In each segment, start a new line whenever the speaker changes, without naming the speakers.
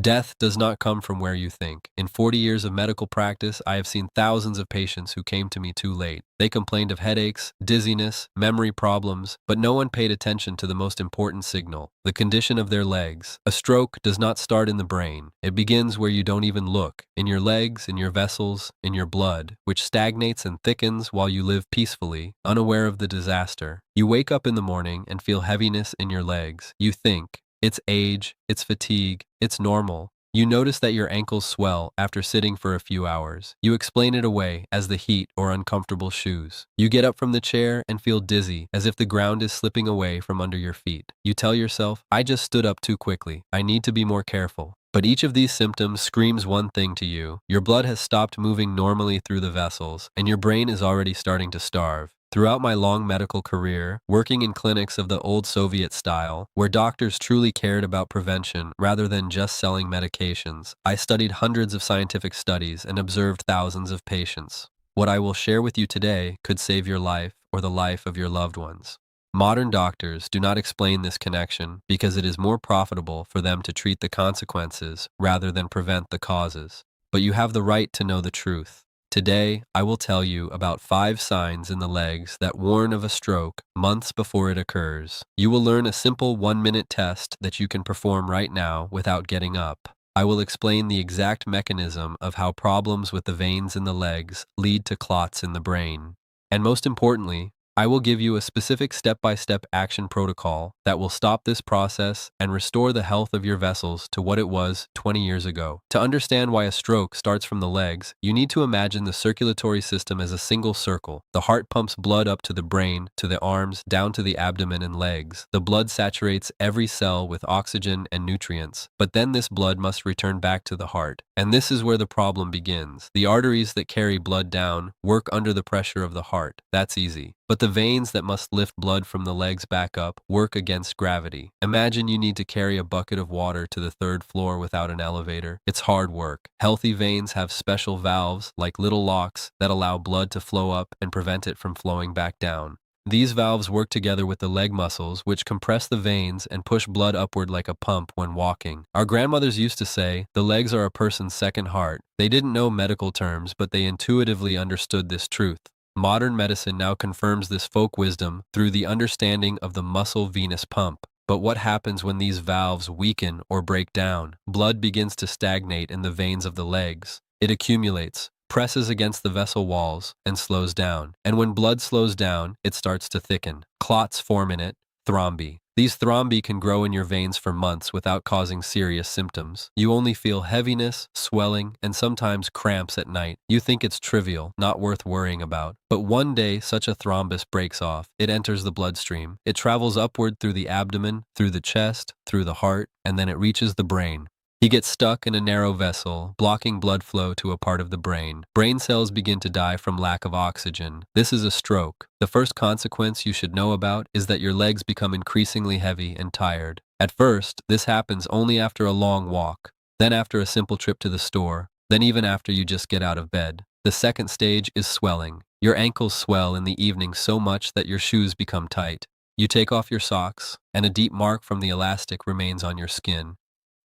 Death does not come from where you think. In 40 years of medical practice, I have seen thousands of patients who came to me too late. They complained of headaches, dizziness, memory problems, but no one paid attention to the most important signal, the condition of their legs. A stroke does not start in the brain. It begins where you don't even look, in your legs, in your vessels, in your blood, which stagnates and thickens while you live peacefully, unaware of the disaster. You wake up in the morning and feel heaviness in your legs. You think, it's age, it's fatigue, it's normal. You notice that your ankles swell after sitting for a few hours. You explain it away as the heat or uncomfortable shoes. You get up from the chair and feel dizzy, as if the ground is slipping away from under your feet. You tell yourself, I just stood up too quickly. I need to be more careful. But each of these symptoms screams one thing to you. Your blood has stopped moving normally through the vessels, and your brain is already starting to starve. Throughout my long medical career, working in clinics of the old Soviet style, where doctors truly cared about prevention rather than just selling medications, I studied hundreds of scientific studies and observed thousands of patients. What I will share with you today could save your life or the life of your loved ones. Modern doctors do not explain this connection because it is more profitable for them to treat the consequences rather than prevent the causes. But you have the right to know the truth. Today, I will tell you about 5 signs in the legs that warn of a stroke months before it occurs. You will learn a simple 1-minute test that you can perform right now without getting up. I will explain the exact mechanism of how problems with the veins in the legs lead to clots in the brain. And most importantly, I will give you a specific step-by-step action protocol that will stop this process and restore the health of your vessels to what it was 20 years ago. To understand why a stroke starts from the legs, you need to imagine the circulatory system as a single circle. The heart pumps blood up to the brain, to the arms, down to the abdomen and legs. The blood saturates every cell with oxygen and nutrients, but then this blood must return back to the heart. And this is where the problem begins. The arteries that carry blood down work under the pressure of the heart. That's easy. But the veins that must lift blood from the legs back up work against gravity. Imagine you need to carry a bucket of water to the 3rd floor without an elevator. It's hard work. Healthy veins have special valves, like little locks, that allow blood to flow up and prevent it from flowing back down. These valves work together with the leg muscles, which compress the veins and push blood upward like a pump when walking. Our grandmothers used to say, the legs are a person's second heart. They didn't know medical terms, but they intuitively understood this truth. Modern medicine now confirms this folk wisdom through the understanding of the muscle venous pump. But what happens when these valves weaken or break down? Blood begins to stagnate in the veins of the legs. It accumulates, presses against the vessel walls, and slows down. And when blood slows down, it starts to thicken. Clots form in it, thrombi. These thrombi can grow in your veins for months without causing serious symptoms. You only feel heaviness, swelling, and sometimes cramps at night. You think it's trivial, not worth worrying about. But one day, such a thrombus breaks off. It enters the bloodstream. It travels upward through the abdomen, through the chest, through the heart, and then it reaches the brain. He gets stuck in a narrow vessel, blocking blood flow to a part of the brain. Brain cells begin to die from lack of oxygen. This is a stroke. The first consequence you should know about is that your legs become increasingly heavy and tired. At first, this happens only after a long walk, then after a simple trip to the store, then even after you just get out of bed. The second stage is swelling. Your ankles swell in the evening so much that your shoes become tight. You take off your socks, and a deep mark from the elastic remains on your skin.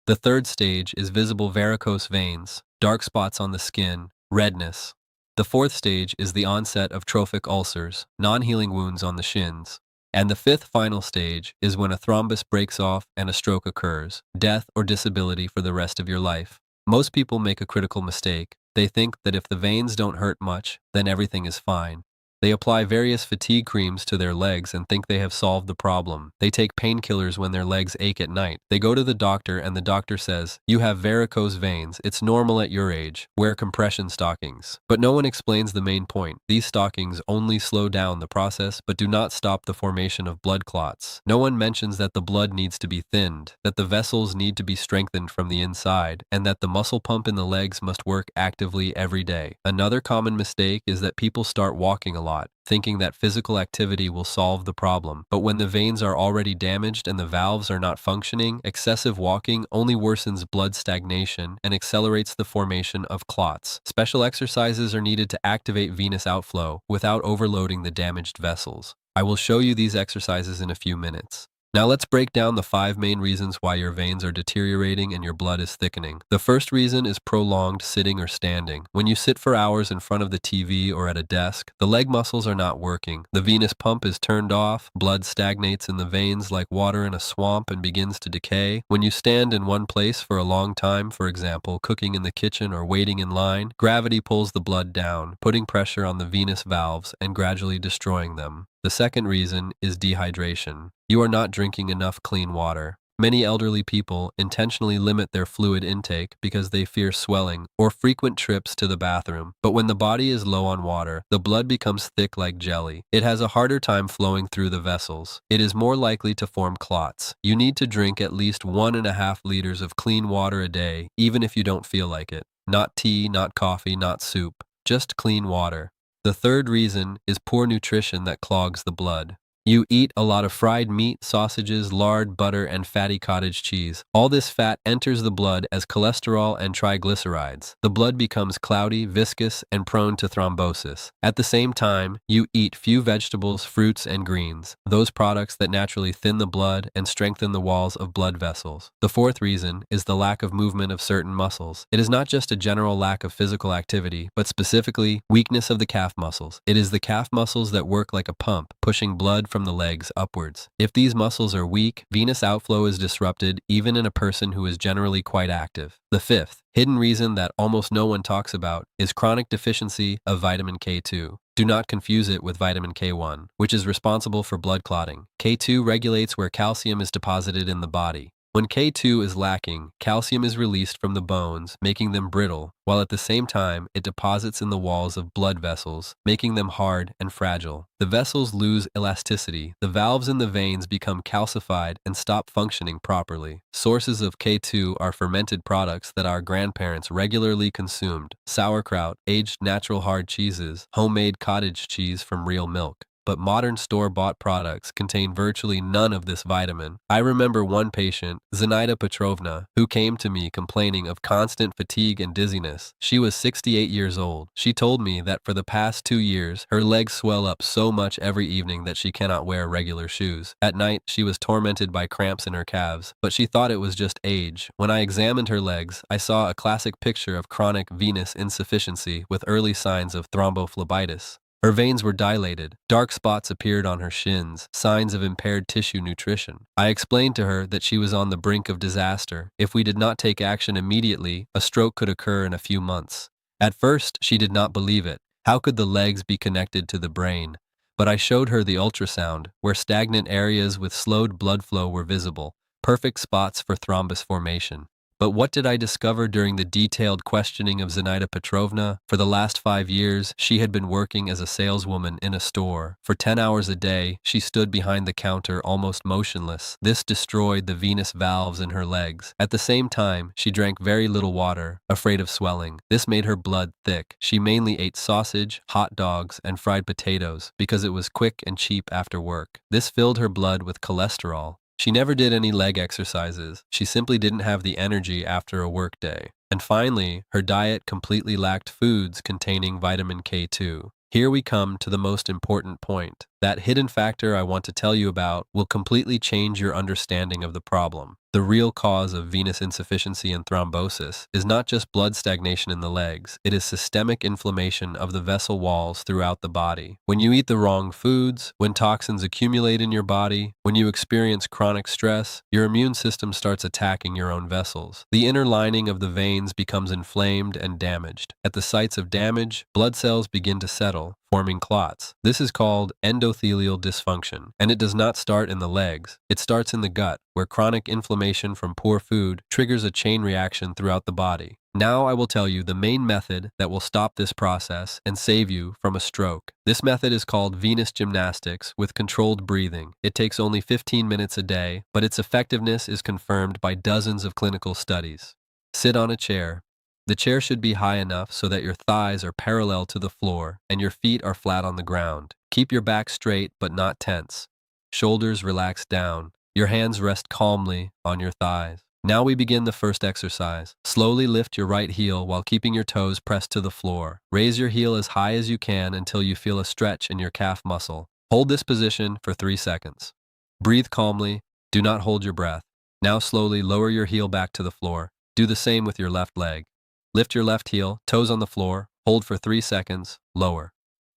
The third stage is visible varicose veins, dark spots on the skin, redness. The fourth stage is the onset of trophic ulcers, non-healing wounds on the shins. And the fifth final stage is when a thrombus breaks off and a stroke occurs, death or disability for the rest of your life. Most people make a critical mistake. They think that if the veins don't hurt much, then everything is fine. They apply various fatigue creams to their legs and think they have solved the problem. They take painkillers when their legs ache at night. They go to the doctor and the doctor says, you have varicose veins. It's normal at your age. Wear compression stockings. But no one explains the main point. These stockings only slow down the process but do not stop the formation of blood clots. No one mentions that the blood needs to be thinned, that the vessels need to be strengthened from the inside, and that the muscle pump in the legs must work actively every day. Another common mistake is that people start walking a lot, thinking that physical activity will solve the problem. But when the veins are already damaged and the valves are not functioning, excessive walking only worsens blood stagnation and accelerates the formation of clots. Special exercises are needed to activate venous outflow without overloading the damaged vessels. I will show you these exercises in a few minutes. Now let's break down the 5 main reasons why your veins are deteriorating and your blood is thickening. The first reason is prolonged sitting or standing. When you sit for hours in front of the TV or at a desk, the leg muscles are not working. The venous pump is turned off, blood stagnates in the veins like water in a swamp and begins to decay. When you stand in one place for a long time, for example, cooking in the kitchen or waiting in line, gravity pulls the blood down, putting pressure on the venous valves and gradually destroying them. The second reason is dehydration. You are not drinking enough clean water. Many elderly people intentionally limit their fluid intake because they fear swelling or frequent trips to the bathroom. But when the body is low on water, the blood becomes thick like jelly. It has a harder time flowing through the vessels. It is more likely to form clots. You need to drink at least 1.5 liters of clean water a day, even if you don't feel like it. Not tea, not coffee, not soup. Just clean water. The third reason is poor nutrition that clogs the blood. You eat a lot of fried meat, sausages, lard, butter, and fatty cottage cheese. All this fat enters the blood as cholesterol and triglycerides. The blood becomes cloudy, viscous, and prone to thrombosis. At the same time, you eat few vegetables, fruits, and greens, those products that naturally thin the blood and strengthen the walls of blood vessels. The fourth reason is the lack of movement of certain muscles. It is not just a general lack of physical activity, but specifically weakness of the calf muscles. It is the calf muscles that work like a pump, pushing blood from the legs upwards. If these muscles are weak, venous outflow is disrupted even in a person who is generally quite active. The fifth, hidden reason that almost no one talks about is chronic deficiency of vitamin K2. Do not confuse it with vitamin K1, which is responsible for blood clotting. K2 regulates where calcium is deposited in the body. When K2 is lacking, calcium is released from the bones, making them brittle, while at the same time it deposits in the walls of blood vessels, making them hard and fragile. The vessels lose elasticity, the valves in the veins become calcified and stop functioning properly. Sources of K2 are fermented products that our grandparents regularly consumed: sauerkraut, aged natural hard cheeses, homemade cottage cheese from real milk. But modern store-bought products contain virtually none of this vitamin. I remember one patient, Zenaida Petrovna, who came to me complaining of constant fatigue and dizziness. She was 68 years old. She told me that for the past 2 years, her legs swell up so much every evening that she cannot wear regular shoes. At night, she was tormented by cramps in her calves, but she thought it was just age. When I examined her legs, I saw a classic picture of chronic venous insufficiency with early signs of thrombophlebitis. Her veins were dilated, dark spots appeared on her shins, signs of impaired tissue nutrition. I explained to her that she was on the brink of disaster. If we did not take action immediately, a stroke could occur in a few months. At first, she did not believe it. How could the legs be connected to the brain? But I showed her the ultrasound, where stagnant areas with slowed blood flow were visible, perfect spots for thrombus formation. But what did I discover during the detailed questioning of Zenaida Petrovna? For the last 5 years, she had been working as a saleswoman in a store. For 10 hours a day, she stood behind the counter almost motionless. This destroyed the venous valves in her legs. At the same time, she drank very little water, afraid of swelling. This made her blood thick. She mainly ate sausage, hot dogs, and fried potatoes because it was quick and cheap after work. This filled her blood with cholesterol. She never did any leg exercises. She simply didn't have the energy after a work day. And finally, her diet completely lacked foods containing vitamin K2. Here we come to the most important point. That hidden factor I want to tell you about will completely change your understanding of the problem. The real cause of venous insufficiency and thrombosis is not just blood stagnation in the legs, it is systemic inflammation of the vessel walls throughout the body. When you eat the wrong foods, when toxins accumulate in your body, when you experience chronic stress, your immune system starts attacking your own vessels. The inner lining of the veins becomes inflamed and damaged. At the sites of damage, blood cells begin to settle, forming clots. This is called endothelial dysfunction, and it does not start in the legs. It starts in the gut, where chronic inflammation from poor food triggers a chain reaction throughout the body. Now I will tell you the main method that will stop this process and save you from a stroke. This method is called venous gymnastics with controlled breathing. It takes only 15 minutes a day, but its effectiveness is confirmed by dozens of clinical studies. Sit on a chair. The chair should be high enough so that your thighs are parallel to the floor and your feet are flat on the ground. Keep your back straight but not tense. Shoulders relax down. Your hands rest calmly on your thighs. Now we begin the first exercise. Slowly lift your right heel while keeping your toes pressed to the floor. Raise your heel as high as you can until you feel a stretch in your calf muscle. Hold this position for 3 seconds. Breathe calmly Do not hold your breath. Now slowly lower your heel back to the floor. Do the same with your left leg. Lift your left heel, toes on the floor, hold for 3 seconds, lower.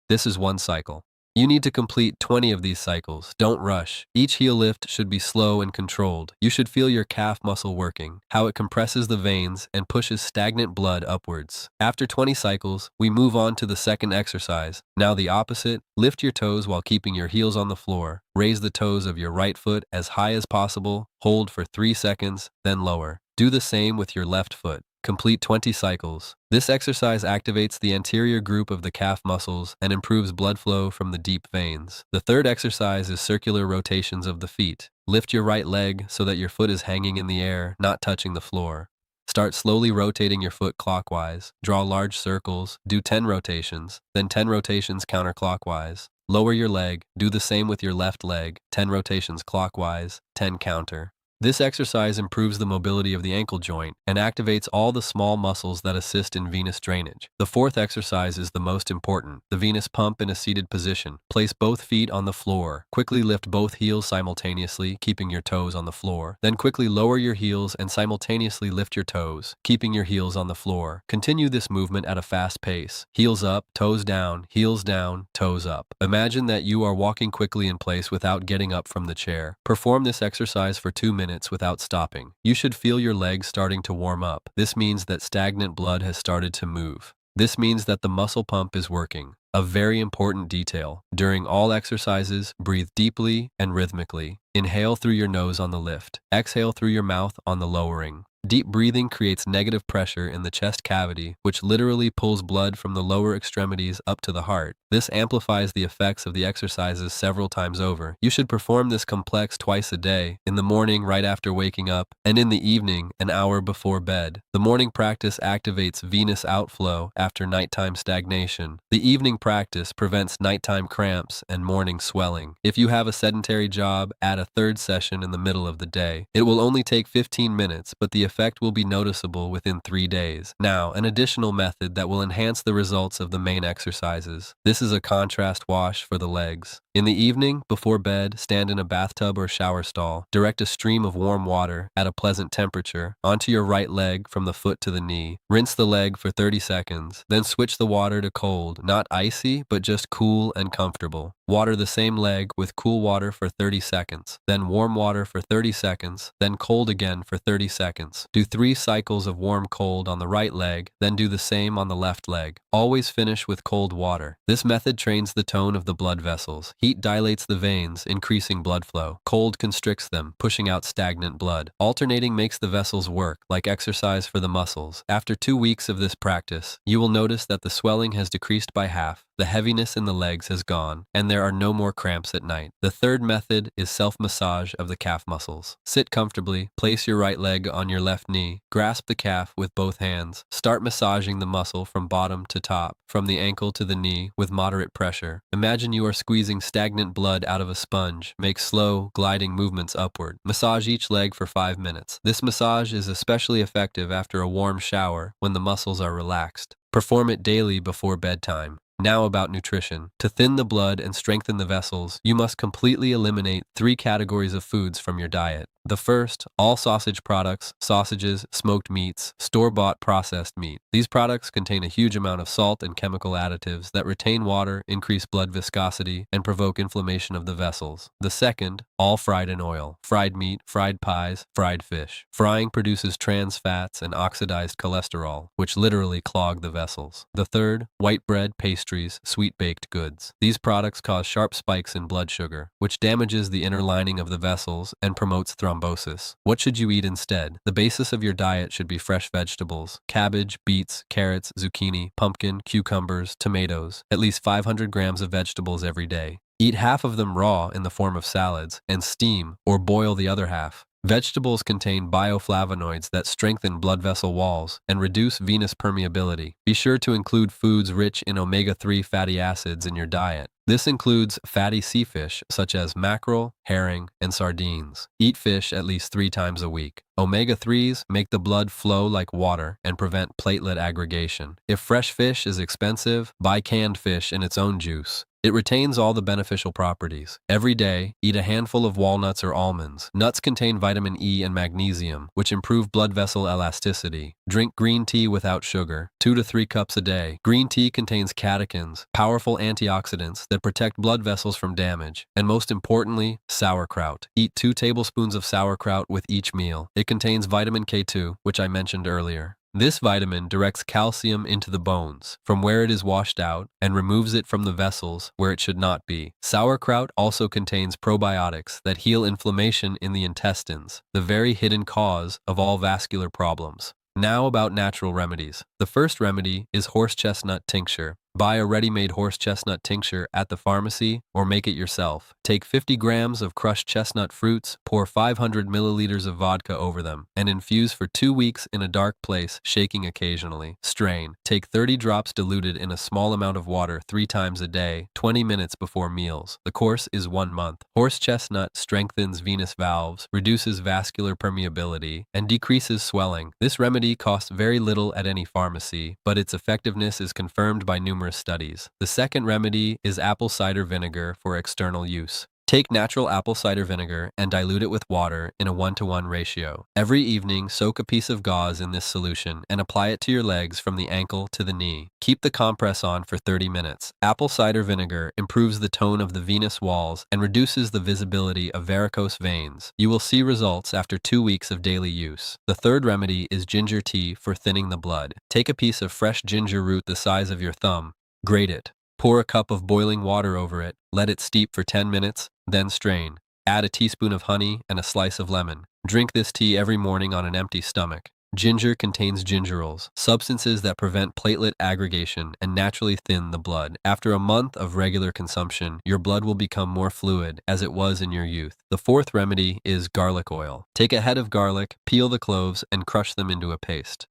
This is one cycle. You need to complete 20 of these cycles. Don't rush. Each heel lift should be slow and controlled. You should feel your calf muscle working, how it compresses the veins and pushes stagnant blood upwards. After 20 cycles, we move on to the second exercise. Now the opposite. Lift your toes while keeping your heels on the floor. Raise the toes of your right foot as high as possible. Hold for 3 seconds, then lower. Do the same with your left foot. Complete 20 cycles. This exercise activates the anterior group of the calf muscles and improves blood flow from the deep veins. The third exercise is circular rotations of the feet. Lift your right leg so that your foot is hanging in the air, not touching the floor. Start slowly rotating your foot clockwise. Draw large circles. Do 10 rotations, then 10 rotations counterclockwise. Lower your leg. Do the same with your left leg. 10 rotations clockwise, 10 counter. This exercise improves the mobility of the ankle joint and activates all the small muscles that assist in venous drainage. The fourth exercise is the most important, the venous pump in a seated position. Place both feet on the floor. Quickly lift both heels simultaneously, keeping your toes on the floor. Then quickly lower your heels and simultaneously lift your toes, keeping your heels on the floor. Continue this movement at a fast pace. Heels up, toes down, heels down, toes up. Imagine that you are walking quickly in place without getting up from the chair. Perform this exercise for 2 minutes without stopping. You should feel your legs starting to warm up. This means that stagnant blood has started to move. This means that the muscle pump is working. A very important detail. During all exercises, breathe deeply and rhythmically. Inhale through your nose on the lift. Exhale through your mouth on the lowering. Deep breathing creates negative pressure in the chest cavity, which literally pulls blood from the lower extremities up to the heart. This amplifies the effects of the exercises several times over. You should perform this complex twice a day, in the morning right after waking up, and in the evening an hour before bed. The morning practice activates venous outflow after nighttime stagnation. The evening practice prevents nighttime cramps and morning swelling. If you have a sedentary job, add a third session in the middle of the day. It will only take 15 minutes, but the effect will be noticeable within 3 days. Now, an additional method that will enhance the results of the main exercises. This is a contrast wash for the legs. In the evening, before bed, stand in a bathtub or shower stall. Direct a stream of warm water at a pleasant temperature onto your right leg from the foot to the knee. Rinse the leg for 30 seconds. Then switch the water to cold, not icy, but just cool and comfortable. Water the same leg with cool water for 30 seconds. Then warm water for 30 seconds. Then cold again for 30 seconds. Do 3 cycles of warm-cold on the right leg, then do the same on the left leg. Always finish with cold water. This method trains the tone of the blood vessels. Heat dilates the veins, increasing blood flow. Cold constricts them, pushing out stagnant blood. Alternating makes the vessels work, like exercise for the muscles. After 2 weeks of this practice, you will notice that the swelling has decreased by half, the heaviness in the legs has gone, and there are no more cramps at night. The third method is self-massage of the calf muscles. Sit comfortably, place your right leg on your left knee, grasp the calf with both hands. Start massaging the muscle from bottom to top, from the ankle to the knee with moderate pressure. Imagine you are squeezing stagnant blood out of a sponge. Make slow, gliding movements upward. Massage each leg for 5 minutes. This massage is especially effective after a warm shower when the muscles are relaxed. Perform it daily before bedtime. Now about nutrition. To thin the blood and strengthen the vessels, you must completely eliminate 3 categories of foods from your diet. The first, all sausage products, sausages, smoked meats, store-bought processed meat. These products contain a huge amount of salt and chemical additives that retain water, increase blood viscosity, and provoke inflammation of the vessels. The second, all fried in oil. Fried meat, fried pies, fried fish. Frying produces trans fats and oxidized cholesterol, which literally clog the vessels. The third, white bread, pastries, sweet baked goods. These products cause sharp spikes in blood sugar, which damages the inner lining of the vessels and promotes thrombosis. What should you eat instead? The basis of your diet should be fresh vegetables: cabbage, beets, carrots, zucchini, pumpkin, cucumbers, tomatoes, at least 500 grams of vegetables every day. Eat half of them raw in the form of salads, and steam or boil the other half. Vegetables contain bioflavonoids that strengthen blood vessel walls and reduce venous permeability. Be sure to include foods rich in omega-3 fatty acids in your diet. This includes fatty sea fish such as mackerel, herring, and sardines. Eat fish at least 3 times a week. Omega-3s make the blood flow like water and prevent platelet aggregation. If fresh fish is expensive, buy canned fish in its own juice. It retains all the beneficial properties. Every day, eat a handful of walnuts or almonds. Nuts contain vitamin E and magnesium, which improve blood vessel elasticity. Drink green tea without sugar, 2 to 3 cups a day. Green tea contains catechins, powerful antioxidants that protect blood vessels from damage. And most importantly, sauerkraut. Eat 2 tablespoons of sauerkraut with each meal. It contains vitamin K2, which I mentioned earlier. This vitamin directs calcium into the bones, from where it is washed out, and removes it from the vessels where it should not be. Sauerkraut also contains probiotics that heal inflammation in the intestines, the very hidden cause of all vascular problems. Now about natural remedies. The first remedy is horse chestnut tincture. Buy a ready-made horse chestnut tincture at the pharmacy or make it yourself. Take 50 grams of crushed chestnut fruits, pour 500 milliliters of vodka over them, and infuse for 2 weeks in a dark place, shaking occasionally. Strain. Take 30 drops diluted in a small amount of water 3 times a day, 20 minutes before meals. The course is 1 month. Horse chestnut strengthens venous valves, reduces vascular permeability, and decreases swelling. This remedy costs very little at any pharmacy, but its effectiveness is confirmed by numerous studies. The second remedy is apple cider vinegar for external use. Take natural apple cider vinegar and dilute it with water in a 1-to-1 ratio. Every evening, soak a piece of gauze in this solution and apply it to your legs from the ankle to the knee. Keep the compress on for 30 minutes. Apple cider vinegar improves the tone of the venous walls and reduces the visibility of varicose veins. You will see results after 2 weeks of daily use. The third remedy is ginger tea for thinning the blood. Take a piece of fresh ginger root the size of your thumb, grate it. Pour a cup of boiling water over it, let it steep for 10 minutes, then strain. Add a teaspoon of honey and a slice of lemon. Drink this tea every morning on an empty stomach. Ginger contains gingerols, substances that prevent platelet aggregation and naturally thin the blood. After a month of regular consumption, your blood will become more fluid as it was in your youth. The fourth remedy is garlic oil. Take a head of garlic, peel the cloves, and crush them into a paste.